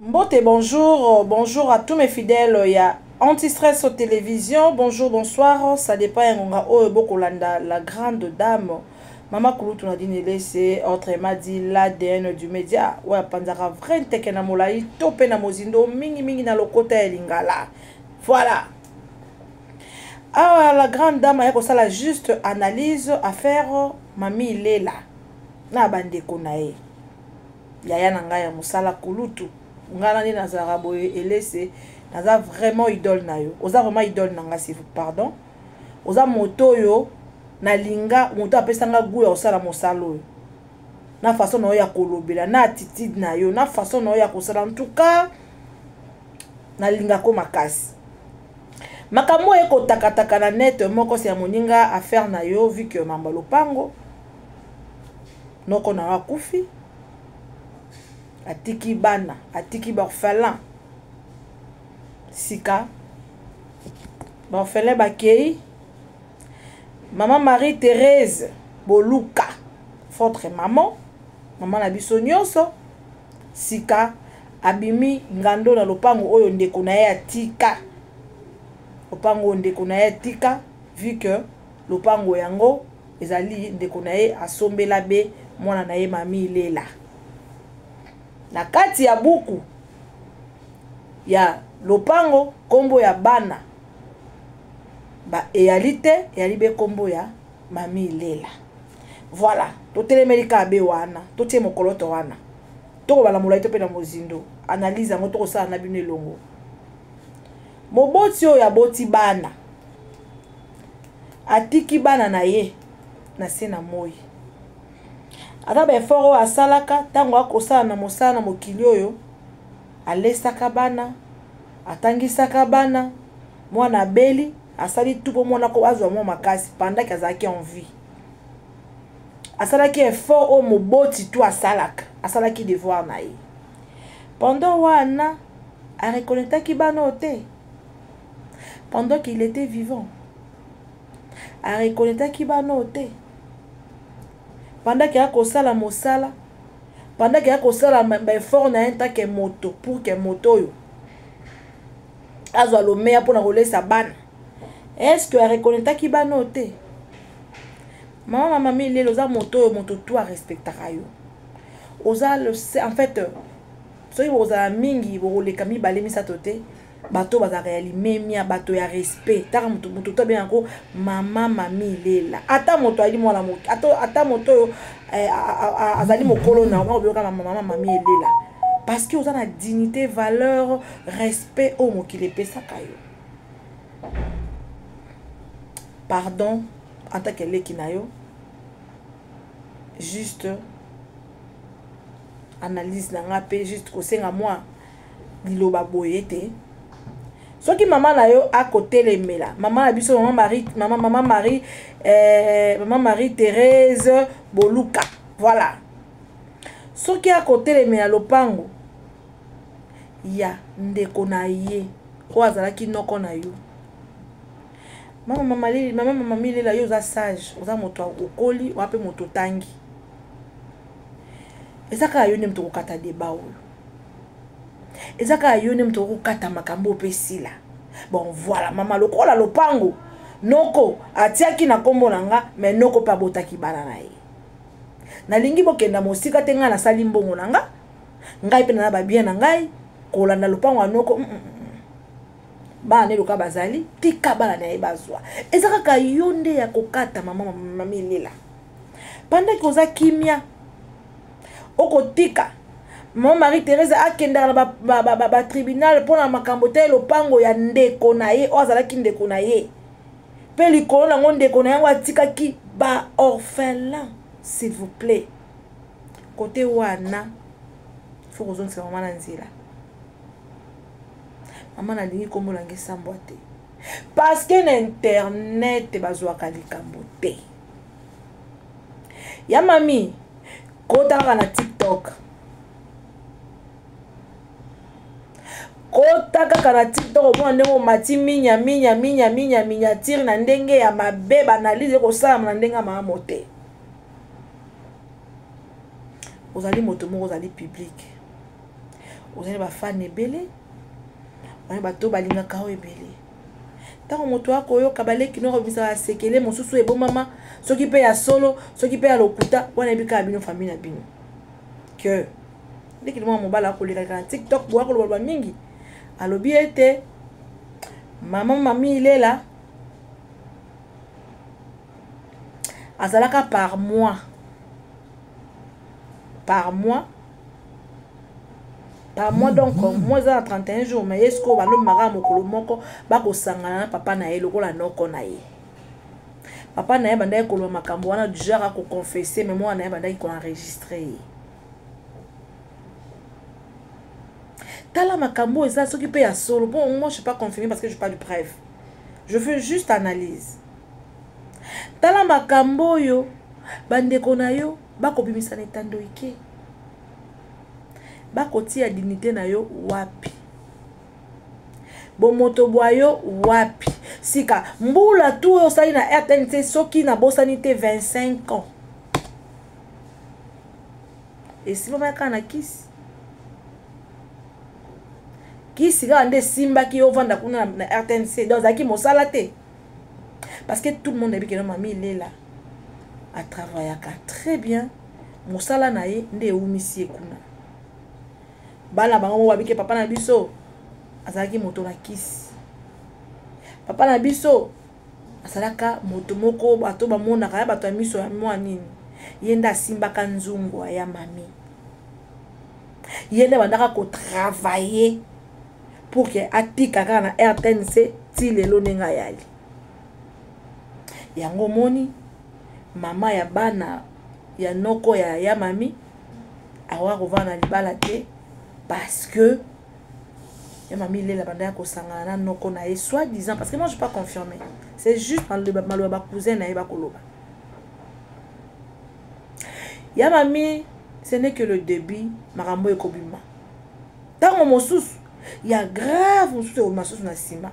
Mbote, bonjour, bonjour à tous mes fidèles. Il y a Anti-Stress aux télévisions. Bonjour, bonsoir. Ça dépend. La grande dame. Maman Kouloutou Nadine c'est autrement dit l'ADN du média. Ouais, Panzara vrai teke na molai topé na mozindo mingi mingi na lokota lingala. Voilà. Ah, la grande dame a ça la juste analyse à faire Mami Lela. Na bande konae. Yaya nanga ya musala Kouloutou. Ngana ni nazara boye elese naza vraiment idole na yo oza vraiment idole nanga si vous pardon oza moto yo na linga moto apesanga goût ya osala mosalo yo na façon na yo ya kolobela na attitude na yo na façon na yo ya kosala en tout cas na linga ko makasi makambo eko takataka na net moko se ya moninga affaire na yo vu que mamba lopango noko na wakufi atiki bana atiki orphelin sika orphelin bakei maman Marie Thérèse Boluka votre maman na biso nyonso sika abimi ngando na lopango oyo ndeko na ye atika lopango ndeko na ye atika vu que lopango yango ezali ndeko na ye asombela be mwana na ye Mami Lela na kati ya buku ya lopango kombo ya bana ba eyalite eyalibe kombo ya Mami Lela. Voilà, totelemeli be wana totie mokoloto wana toko bala mulai to pe na mozindo analyse ngo toko sa na bino longo moboti oyo ya boti bana atiki bana na ye na se na moi ata ba effort asalaka tango akosala na mosala na mokili oyo alesaka bana atangisaka bana mwana beli asali tupo mwana ko azwa mo makasi pendant qu'azaki en vie asalaki effort o moboti tu asalaki devoir na ye pendant wana a reconnectaki bana ote pendant qu'il était vivant a reconnectaki bana ote pendant qu'il a kosala mosala pendant qu'il a kosala effort na enta ke moto pour que moto yo azwa lo meya pour na kolesa bana est-ce que a reconnectaki bana ote maman Mami Lela oza moto yo moto tout a respectaka yo oza le en fait soki oza mingi boleka mibale misato te bato baza réalimemia bato ya respect taka moto to bien ko maman Mami Lela ata moto ali mwana moki ata moto yo azali mokolo na ba obiyoka maman Mami Lela parce que oza na dignité valeur respect o mokili pesaka yo pardon en tant que leki na yo juste analyse na nga pe juste kosenga moi liloba boye te soki maman na yo a kotelemela maman na biso maman Marie Thérèse Boluka voilà soki a kotelemela lopango ya ndeko na ye ko azalaki noko na yo maman Mami Lela yo za sage oza moto okoli wape moto tangi ezaka yo ne mto kokata débat oyo ezaka yo ne mto kokata makambo pesila bon voilà mama lokola lopango noko atiaki na kombo nanga mais noko pa botaki bana na ye nalingi bokenda mosika te nga na sali mbongo nanga ngai pe na ba bien na ngai kolanda lopango anoko bana ne loka bazali tika bana na ye bazwa ezaka ka yo nde ya kokata mama Mami Lela pendant que oza kimia okotika maman Marie Thérèse akendaka na ba tribunal pona makambo te lopango ya ndeko na ye o azalaki ndeko na ye pe likolo nango ndeko na yango atikaki ba orphelin s'il vous plaît côté wana faut kozongisa mama na nzela mama nalingi kombolanga esambwa te parce que na internet bazwaka likambo te ya mami kotaka na TikTok kotaka na TikTok omona ndenge omati minya tire na ndenge ya mabe banalize kosala na ndenge ya maamo te ozali moto moko ozali public ozali ba fan ebele on bato balinga kao ebele tango moto akoyoka baleki no kobisa sekele mosusu ebo mama soki pe ya solo soki pe ya lokuta wana ebika bino famille na bino que ndeki mwa mobala akoleka na TikTok bo akoloba mingi alobi ete mami ilela azalaka par mois donc moi ça 31 jours mais est-ce que balo mara mokolo moko bako sangana na papa na ye lokola noko na ye papa na ye banda ko makambo wana du genre ko confesser mais moi na ye banda ko enregistrer tala makambo eza soki pe ya solo bon moi je suis pas confirmé parce que je pas de preuve je fais juste analyse tala makambo yo bandeko na yo bako bimisa na etando ike bakotia dignité na yo wapi bomoto bwayo wapi sika mbula tu osali na RTNC soki na bosani te 25 ans et si mama kana kisi ga nde simba ki ovanda kuna na RTNC donc zaki mosala te parce que tout le monde a vu que mami il est là a travaillé très bien mosala na ye nde umisi kuna bana bango wabike papa na biso azalaki moto na kisi papa na biso asalaka moto moko bato bamonaka ya bato ya miso ya mwa nini yenda simbaka nzungu ya mami yenda bandaka ko travailler pour que atika kaka na RTNC ti lelo nenga yali yango moni mama ya bana ya noko ya mami awa kovana libala te parce que ya mami lela banda ko sangana na noko na ye soit disant parce que moi je suis pas confirmé c'est juste maloba ba cousin na ye ba koloba ya mami ce n'est que le début makambo ekobima tango mosusu ya grave mosusu o masusu na sima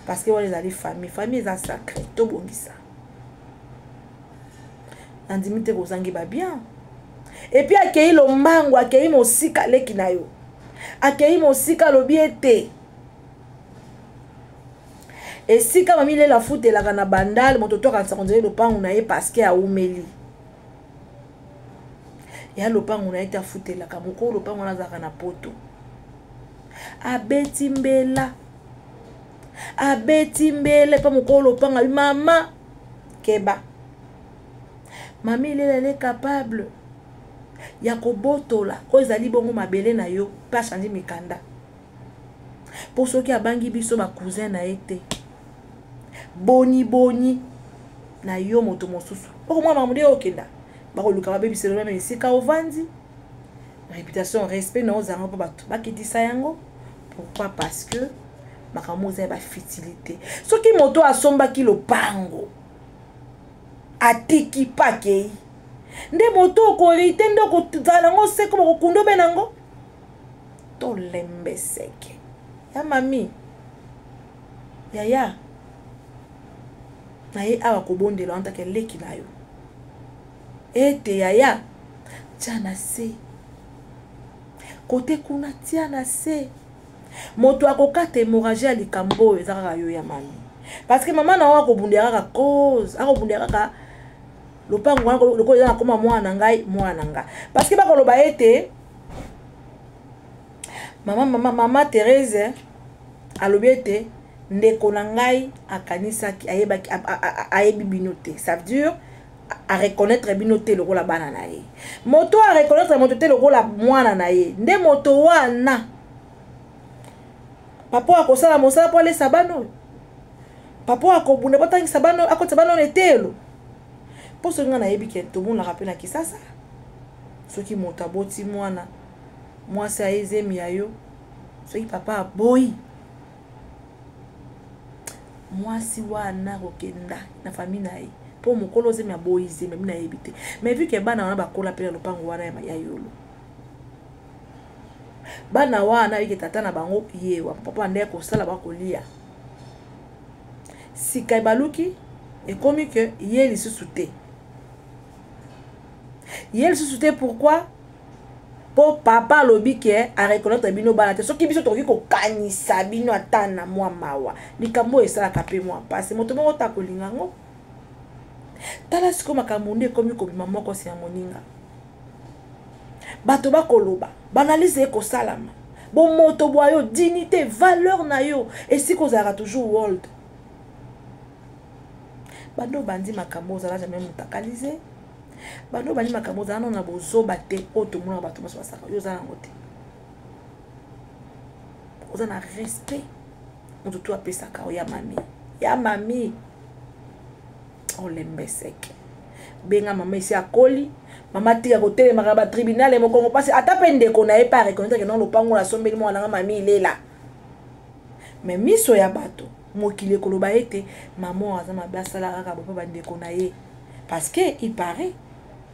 parce que wale zali famille za sacré to bongisa andimite ko zangi ba bien et puis akei lo mango akei mosika leki na yo akei mosika lobi ete esika mami lela futelaka na bandale moto tokanisa konzele lopangu na ye parce que aumeli ya lopangu na ye te afutelaka moko lopangu wana azalaka na poto abeti mbela pa moko lopangu abi mama keba mami lela elle est capable ya kobotola ko ezali bongo mabele na yo pa changer mikanda pour ceux qui abangi biso ba cousin na ete boni na yo moto mosusu poko mwa mamude okenda bako luka ba bebiselo même sika ovandi réputation respect na ozanga pa bato bakitisa yango pourquoi parce que makambo za ba futilité soki moto asomba ki lopango atiki pakei nde moto ko rite ndo ko tuzala ngo seko ko kundo benango to lembe seke ya mami ya na ye awa ko bondela anta ke leki na yo ete ya tiana se kote kuna tiana se moto akokata hémorragie ya likambo ezaka yo ya mami parce que mama na wa ko bundela ka cause akobundela ka lopango wana lokola eza na koma mwana ngai parce que bakoloba ete mama Thérèse alobi ete ndeko na ngai akanisaki ayebi bino te ça veut dire a reconnaître bino te lokola bana na ye moto a reconnaître moto te lokola mwana na ye nde moto wana papa akosala mosala po alesa bano papa akobunda botangisa bano akotisa bano netelo pour ce nga na yebi ke to mon la rappel na kisasa soki moto aboti mwana mwasi aezemi ya yo soki papa aboyi mwasi wana kokenda na famille na ye po mokolo zemi aboyi zemi na yebi te mais vu que bana wana bakola pe lopango wana ya yolo bana wana yike tata na bango ye wa papa ndeko kosala bakolia sika baluki ekomi que ye lisusu te. Il se soutient pourquoi po papa lobi ke a reconnaître bino bana te soki biso toki ko kanisa bino atana mwa mawa likambo esala kapé mwa passe moto moko ta kolinga ngo tala siko makambo nde komi ko bima moko si ya moninga bato bakoloba banalize ko salama bon moto boyo dignité valeur na yo esiko zara toujours world bando bandi makambo zala jamais mutakalize bando bandi makambo zala na bozoba te oto mona bato maso basaka yo zala ngote oza na respect moto tu apesaka ya mami olembe seke benga mama isi akoli mama tika kotelema makaba tribunal mo kongo parce ata pe ndeko na ye pa reconnaître que non lopango la sombeli mo na mami ilela mais miso ya bato mokile koloba ete maman aza mabe asala kaka bopa bandeko na ye parce que il paraît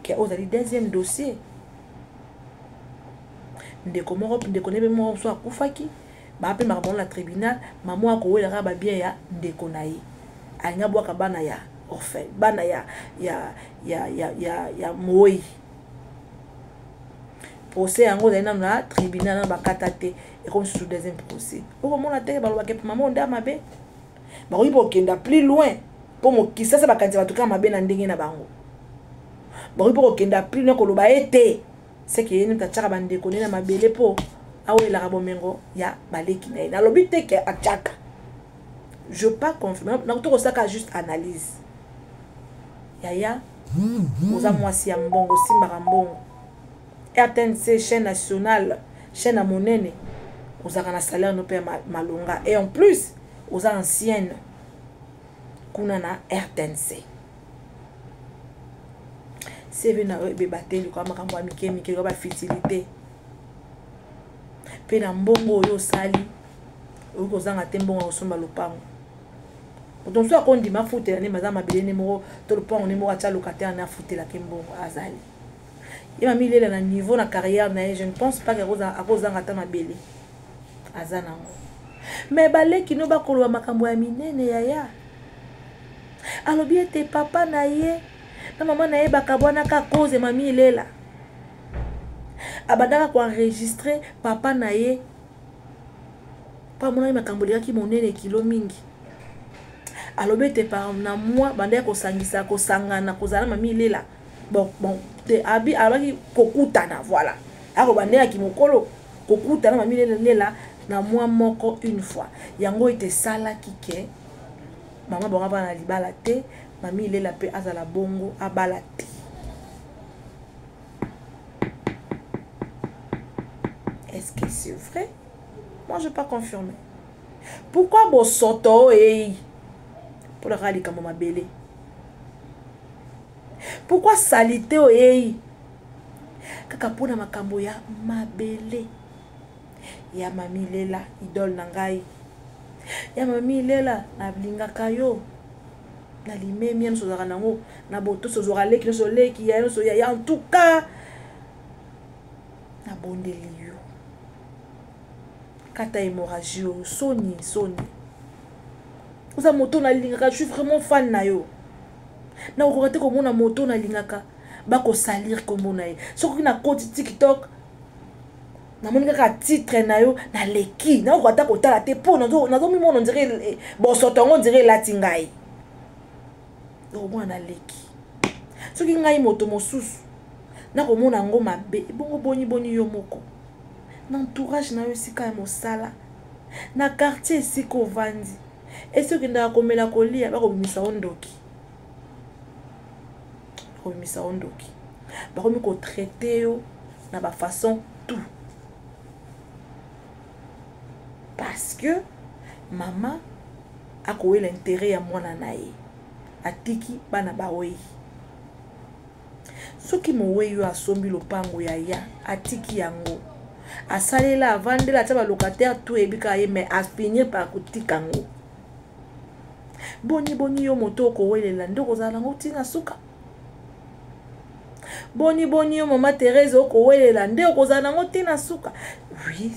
que ozali deuxième dossier ndeko nebe moko so akufaki bape makambo na tribunal maman akowela kaka babien ya ndeko na ye alinga bwaka bana ya orphelin bana ya moi procès yango zali na tribunal na bakata te et comme sous deuxième procès okomona te balobake maman nda mabe bakoki kokenda plus loin po mokisasa bakanisi bato kaka mabe na ndenge na bango bakoki po kokenda plus loin koloba ete seke ye neti atiaka bandeko nde na mabele po awelaka bomengo ya baleki na ye nalobi te ke atiaka je pas confirmer nakuti kosaka juste analyse yaya oza mwasi ya mbongo simbaka mbongo RTNC chaîne nationale chaîne à monene ozaka na salaire no pe malonga et en plus oza ancienne kuna na RTNC CV na be bateli kwa makambo ya mike kwa ba fertilité pe na mbongo oyo sali oyo zanga te mbongo osomba lopango donc so akondi mafutela ne maza mabele ne moko to lopango ne moko atia locataire na futela ke mbongo azali il m'a mis là na niveau na carrière na je ne pense pas que akoza ngata mabele azana ngo mais baleki no bakolo makambo ya minene yaya alobi ete papa na ye na mama na ye bakabwana ka cause mami lela abandaka ko enregistrer papa na ye pa mona makambo leka ki monene kilo mingi alobi ete par na moi bandaka ko sangisa ko sangana ko zala mami lela bon te abi alaki kokutana voilà ako bandaka ki mokolo kokutana mami lela na moi moko une fois yango ete sala kike mama bonga bana libala te mami lela pe azala bongo abala te est-ce que c'est vrai? Moi je pas confirmer pourquoi bosoto ei pour le rali comme mabele pourquoi salité ei kaka pona makambo ya mabele ya mami lela idole na ngai ya mami lela na blingaka yo na limemi nso zaka nango na boto so zora leki nso leki ya nso ya en tout cas na bondeli yo kata hémorragie soni oza moto na lingaka je suis vraiment fan na yo na okokate komona moto na lingaka bako salir komona ye soki na koti TikTok na moni kaka titre na yo na leki na okata kotala te po nazo mimona on dirait bosotongo on dirait lati ngai na leki soki ngai moto mosusu na komona ngo mabe bongo boni yo moko na entourage na yo sika ya mosala na quartier sika ovandi et soki ndaka komela kolia bakobimisa ondoki bakomi kotraite yo na bafaçon tout parce que mama akowela intérêt ya mwana na ye atiki bana bawei soki mowe yo asombi lopango ya atiki yango asalela avandela atia balocataire tout ebika ye mais afinir par kotika yango boni yo moto okowelela nde okozala nango ntina suka boni yo mama Thérèse okowelela nde okozala nango ntina suka oui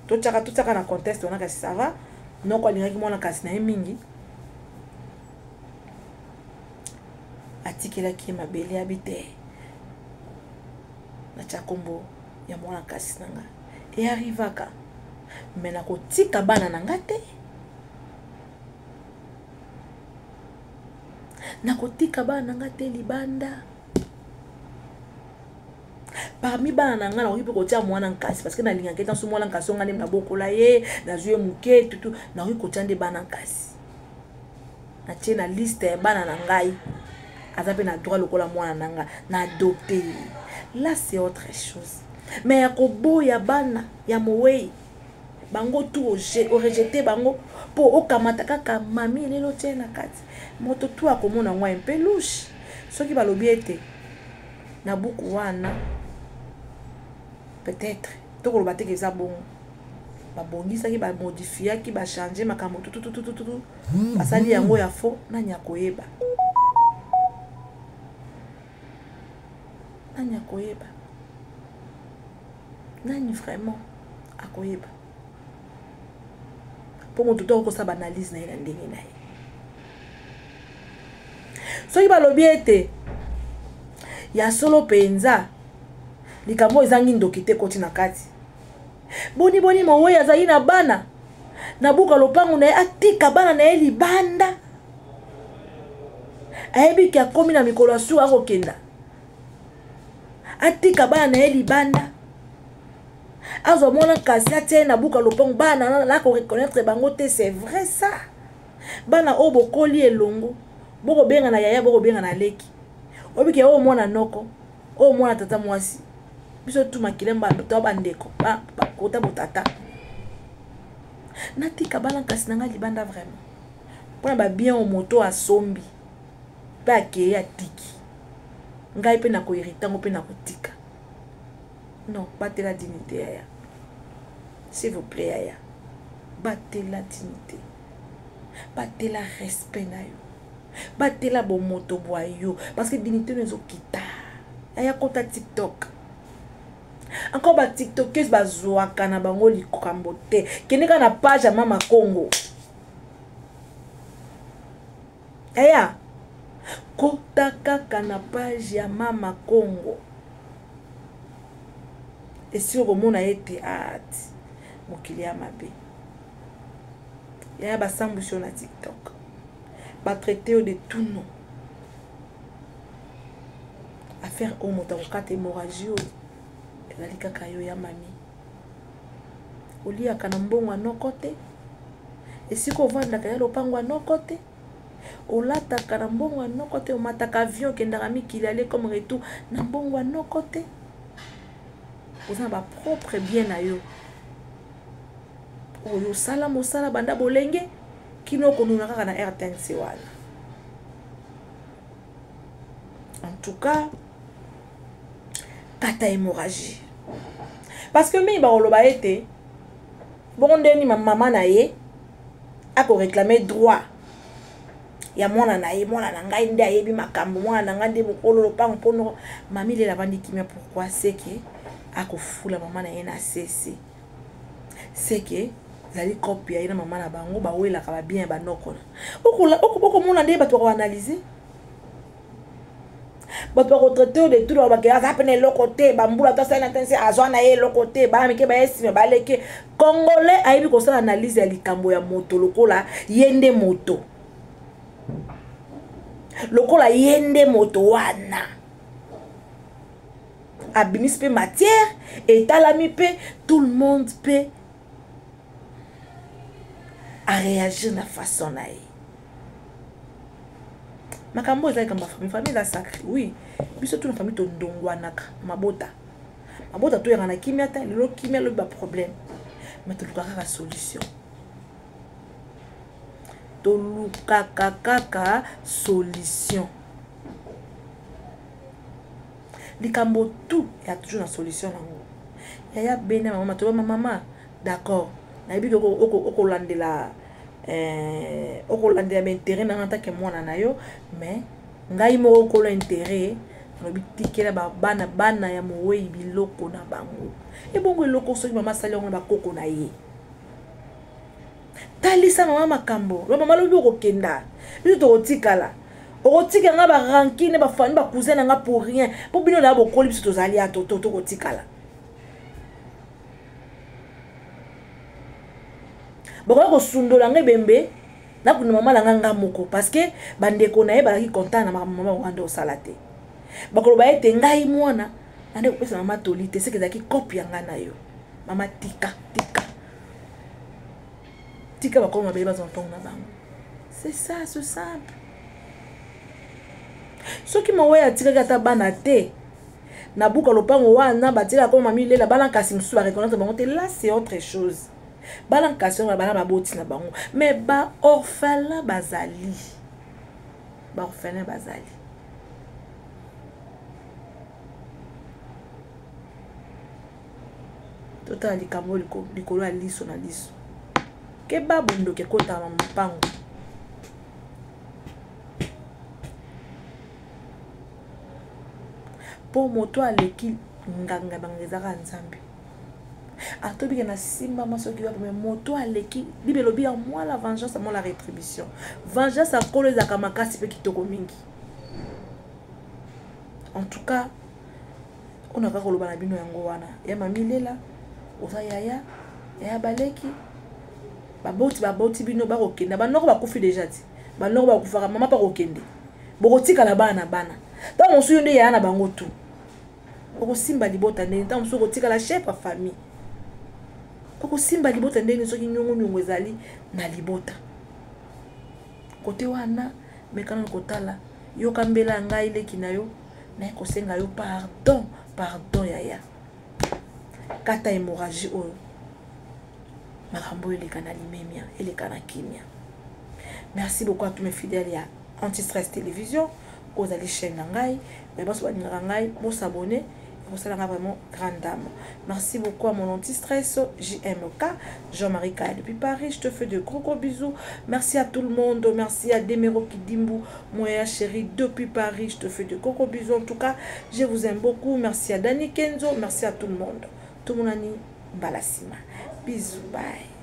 totiaka na contexte wana kasi ça va noko alingaki mwana kasi na ye mingi atikelaki mabele abi te natia kombo ya mwana kasi nanga e arrivaka mais nakotika bana nanga te nakotika bana nanga te libanda parmi bana nanga na oyipe kotia mwana nkasi parce que na linga keta so mwana nkasi ngane na bokola ye na zuye muke tutu na oyi kotia nde bana nkasi na tie na liste ya bana na ngai azape na droit lokola mwana nanga na adopter. Là c'est autre chose. Mais ya koboya bana ya mowei bango tout o rejeter bango po okamata kaka mami lelo tie na kati moto tout akomona ngwa un peu louche soki balobi ete na buku wana peut-être tokoloba te ke eza bongo babongisaki bamodifiaki bachange makambo tutututututu basali yango ya fo nani akoyeba nani akoyeba nani vraiment akoyeba po moto to kosa banalise na ye na ndenge na ye soki balobi ete ya solo penza likambo ezangi ndoki te koti na kati boni mowe azali na bana na buka lopango na ye atika bana na ye libanda ayebi ki akomi na mikolo ya suka akokenda atika bana na ye libanda azwa mwana kasi atie na buka lopango bana na ko reconnaître bango te. C'est vrai ça bana o bokoli elongo boko benga na yaya boko benga na leki obiki o mwana noko o mwana tata mwasi biso tu makilemba to bandeko ba kota botata natika bana kasi nanga libanda vraiment pona ba bien o moto asombi ba ke ya tiki ngai pe na ko irritango pe na kotika non battez la dignité yaya s'il vous plaît yaya battez la dignité battez la respect na yo battez la bon moto boyo parce que dignité nous okita yaya kota TikTok encore ba TikTokers bazwaka na bango likambo te keneka na page ya Mama Congo yaya kota kaka na page ya Mama Congo et si on remonte à théâtre mokili ya mabe yaya basambu sur na TikTok ba traiter de tout nom affaire au moto kokata hémorragie ezali kaka yo ya mami oliaka na mbongo anoko te esika ovandaka ya lopango anoko te olataka na mbongo anoko te omataka avion okendaka mikili ale comme retour na mbongo anoko te oza ba propre bien na yo oyo sala mosala banda bolenge kino konuna kaka na RTNC wana. En tout cas kata hémorragie parce que mais ba oloba ete bon ndeni maman na ye ako réclamer droit ya mwana na ye mwana na ngai nde ayebi makambo mwana na ngai nde mokolo lopango pono mami le lavandi kimia. Pourquoi? C'est que ako fula maman na ye na cesse c'est que zali copie ya na maman na bango ba wela ka ba bien ba nokona oko mona nde ba to ko analyser ba to ko traiter de tout ba ka zapene le côté ba mbula to sa na tense azwana ye le côté ba meke ba esime ba leke congolais ayebi ko sa analyse ya likambo ya moto lokola yende moto lokola yende moto wana abimis pe matière et talami pe tout le monde peut à réagir de la façon là. Makambo ezali kamba famille la sacré oui biso tout na famille to ndongwanaka mabota to yana kimia ta lelo kimia le ba problème mais to lukaka ka solution to lukaka kaka solution likambo tout y a toujours une solution nango yaya bena maman to maman d'accord na bibi ko landela okolandela intérêt na ngata ke mwana na yo mais ngai mo ko intérêt no bitikela bana ya mowe biloko na bango e bongo eloko so mama sali ngona bakoko na ye talisa mama makambo lo mama lo bi okenda biso to otikala okotika nga ba rankine ba fani ba cousin nga pour rien po bino na bokoli biso to zali ato to kotikala bakoya kosundola ngai bembe nakuna mama na nga moko parce que bandeko na ye balaki content na mama wanda osala te bakoloba ete ngai mwana ande kopesa mama toli te seke ezalaki kopi ya ngai na yo mama tika bakolo mabele bazwa ntongo na bango. C'est ça, c'est simple. Soki mawe atikaki ata bana te na buka lopango wana batika koma mami lela bana kasi musu ba reconnaître bango te, là c'est autre chose. Bana kasi on bana baboti na bango mais ba orphelin bazali total likambo likolo ya liso na liso ke babundo ke kota mpango po moto aleki nganga bangezaka nzambe atobi na simba masoki wapi mais moto aleki bibelobi ya moi la vengeance moi la rétribution vengeance akolo ezaka makasi pe kitoko mingi. En tout cas on a pas koloba na bino yango wana ya mamilela oza yaya baleki baboti bino bakokenda banoko bakufi déjà ti banoko bakufaka mama pa kokende bokotika la bana donc on suyo nde ya na bango tout okosimba libota ndeni donc so kotika la chef à famille okosimba libota ndeni soki nyongo ezali na libota kote wana mekana kotala yo kambela ngai leki na yo na kosenga yo pardon yaya kata hémorragie oyo makambo eleka na limemia eleka na kimia. Merci beaucoup à tous mes fidèles ya Anti-Stress Télévision kozali chaîne na ngai mais baso baningaka ngai mo s'abonner kosalanga vraiment grande dame. Merci beaucoup à mon Anti-Stress JMK Jean-Marie Kaya depuis Paris, je te fais de gros bisous. Merci à tout le monde, merci à Demero Kidimbu Moya chérie depuis Paris, je te fais de gros bisous. En tout cas je vous aime beaucoup. Merci à Dani Kenzo, merci à tout le monde. Tout mon ami Balasima. Bisous, bye.